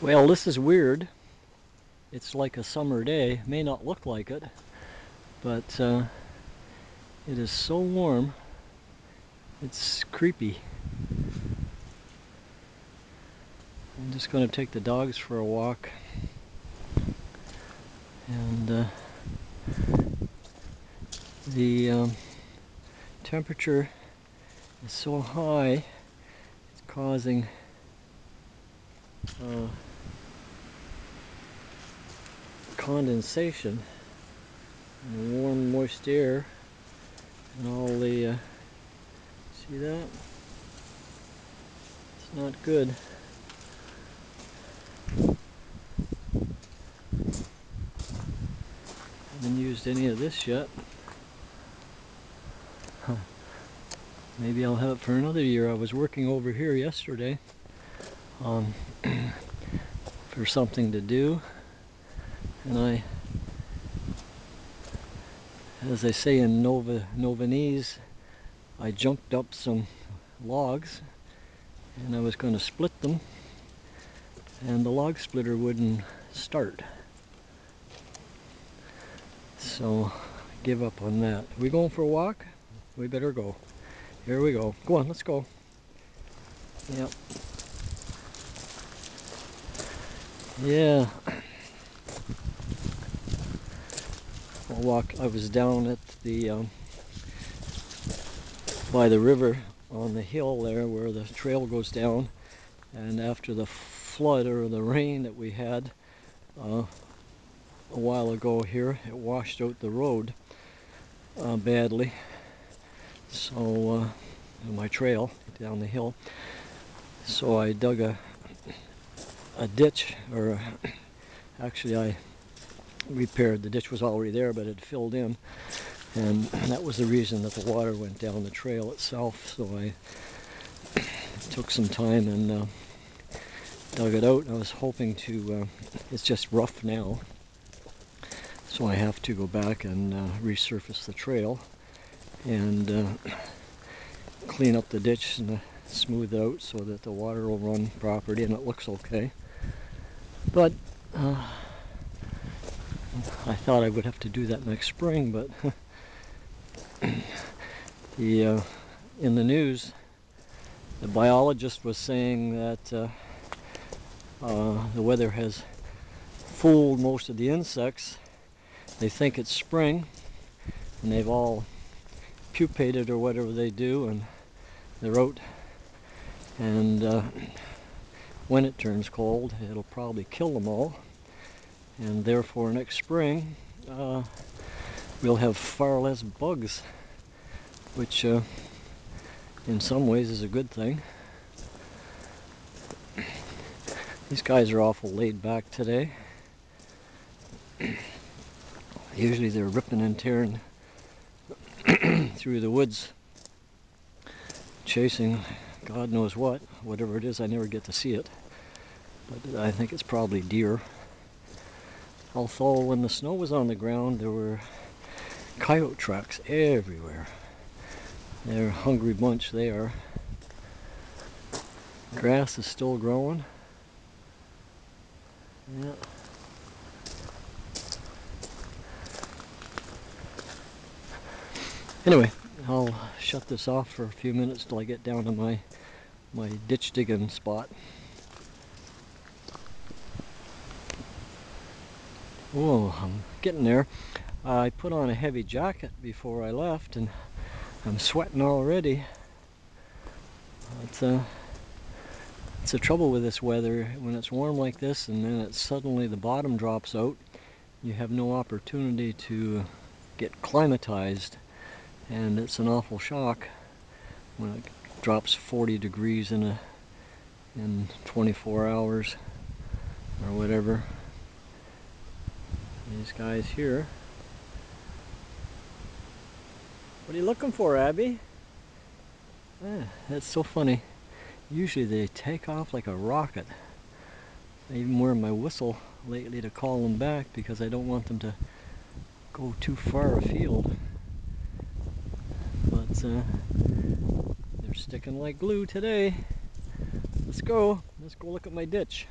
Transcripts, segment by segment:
Well, this is weird. It's like a summer day. May not look like it, but it is so warm. It's creepy. I'm just going to take the dogs for a walk. And the temperature is so high, it's causing condensation and warm, moist air, and all the see that? It's not good. Haven't used any of this yet. Huh. Maybe I'll have it for another year. I was working over here yesterday for something to do, and as they say in Novanese, I jumped up some logs and I was going to split them, and the log splitter wouldn't start. So I give up on that. We going for a walk? We better go. Here we go. Go on, let's go. Yep. Yeah. I'll walk. I was down at the by the river on the hill there where the trail goes down, and after the flood or the rain that we had a while ago here, it washed out the road badly. So my trail down the hill. So I dug a ditch, or actually I repaired. The ditch was already there, but it filled in, and that was the reason that the water went down the trail itself. So I took some time and dug it out. I was hoping to, it's just rough now, so I have to go back and resurface the trail and clean up the ditch and smooth it out so that the water will run properly and it looks okay. But I thought I would have to do that next spring, but in the news, the biologist was saying that the weather has fooled most of the insects. They think it's spring, and they've all pupated or whatever they do, and they're out. And when it turns cold, it'll probably kill them all. And therefore, next spring, we'll have far less bugs, which in some ways is a good thing. These guys are awful laid back today. Usually they're ripping and tearing through the woods, chasing God knows what, whatever it is. I never get to see it, but I think it's probably deer. Although when the snow was on the ground, there were coyote tracks everywhere. They're a hungry bunch, they are. Grass is still growing. Yeah. Anyway, I'll shut this off for a few minutes till I get down to my ditch digging spot. Oh, I'm getting there. I put on a heavy jacket before I left, and I'm sweating already. It's the trouble with this weather. When it's warm like this and then suddenly the bottom drops out, you have no opportunity to get climatized, and it's an awful shock when it drops 40 degrees in 24 hours or whatever. These guys here. What are you looking for, Abby? That's so funny. Usually they take off like a rocket. I even wear my whistle lately to call them back because I don't want them to go too far afield. But they're sticking like glue today. Let's go look at my ditch.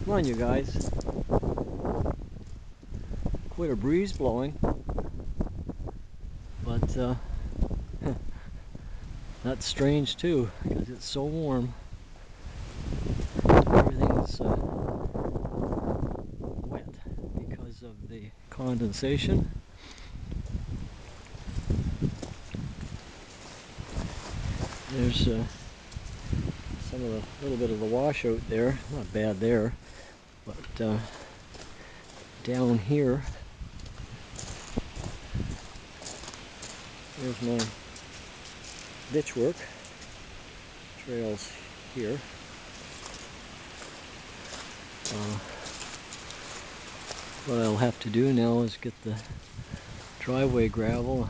Come on, you guys. Quite a breeze blowing, but that's strange too, because it's so warm. Everything's wet because of the condensation. There's some of the little bit of the washout there. Not bad there, but down here, there's my ditch work. Trails here. What I'll have to do now is get the driveway gravel,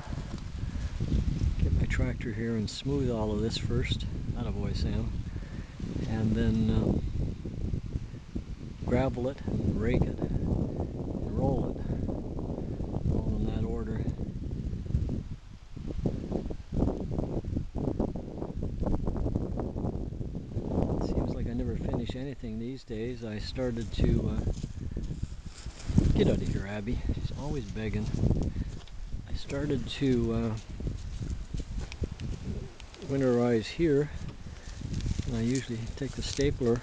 get my tractor here and smooth all of this first. Attaboy, Sam. And then gravel it and rake it and roll it, all in that order. It seems like I never finish anything these days. I started to get out of here, Abby. She's always begging. I started to winterize here, and I usually take the stapler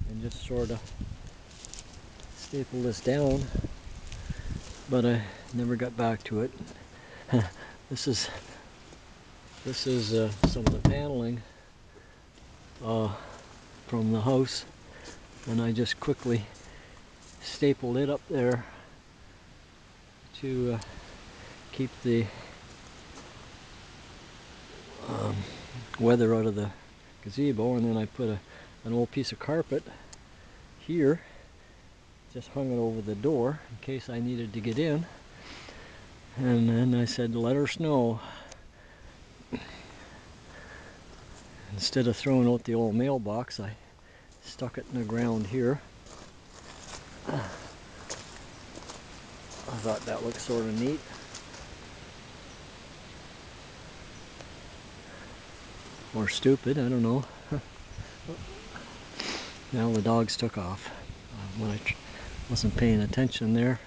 and just sort of staple this down, but I never got back to it. This is some of the paneling from the house, and I just quickly stapled it up there to keep the weather out of the gazebo, and then I put an old piece of carpet here, just hung it over the door in case I needed to get in, and then I said let her snow. Instead of throwing out the old mailbox, I stuck it in the ground here. I thought that looked sort of neat. Or stupid, I don't know. Now the dogs took off when I wasn't paying attention there.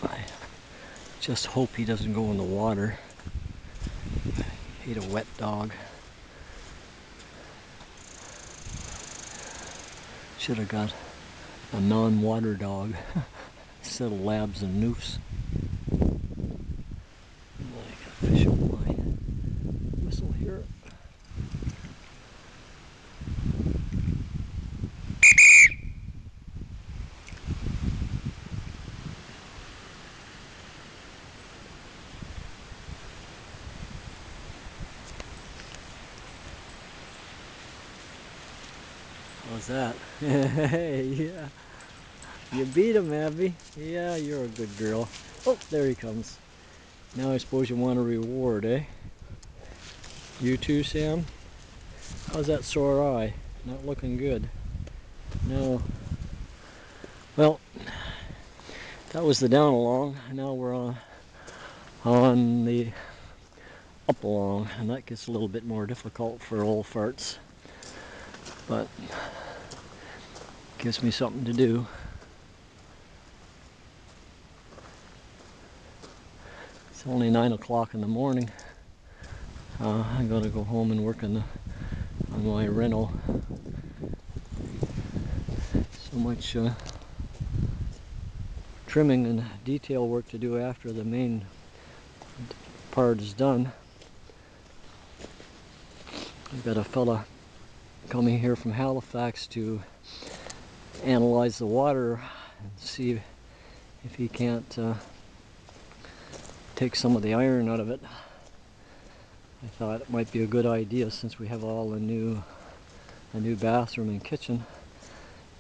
I just hope he doesn't go in the water. I hate a wet dog. Should have got a non-water dog instead of labs and noofs. I got fish on my whistle here. How's that? Hey, yeah. You beat him, Abby. Yeah, you're a good girl. Oh, there he comes. Now I suppose you want a reward, eh? You too, Sam? How's that sore eye? Not looking good. No. Well, that was the down along. Now we're on the up along, and that gets a little bit more difficult for old farts. But gives me something to do. It's only 9 o'clock in the morning. I gotta go home and work on my rental. So much trimming and detail work to do after the main part is done. I've got a fella coming here from Halifax to analyze the water and see if he can't take some of the iron out of it. I thought it might be a good idea since we have all a new bathroom and kitchen,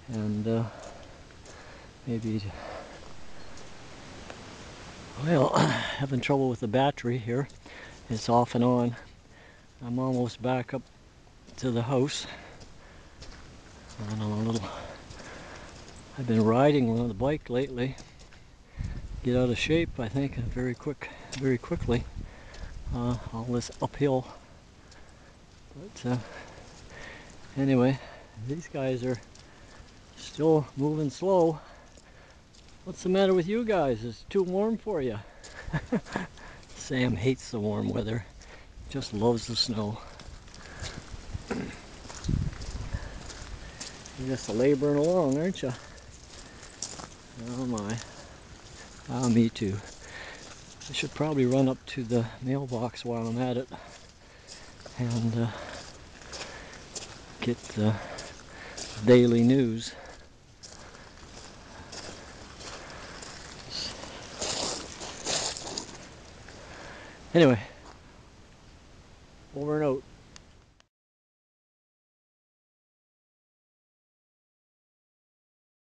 and maybe, well, having trouble with the battery here. It's off and on. I'm almost back up to the house. I've been riding on the bike lately. Get out of shape, I think, very quickly. All this uphill. But anyway, These guys are still moving slow. What's the matter with you guys? It's too warm for you. Sam hates the warm weather. Just loves the snow. You're just laboring along, aren't you? Oh my. Ah, me too. I should probably run up to the mailbox while I'm at it and get the daily news. Anyway, over and out.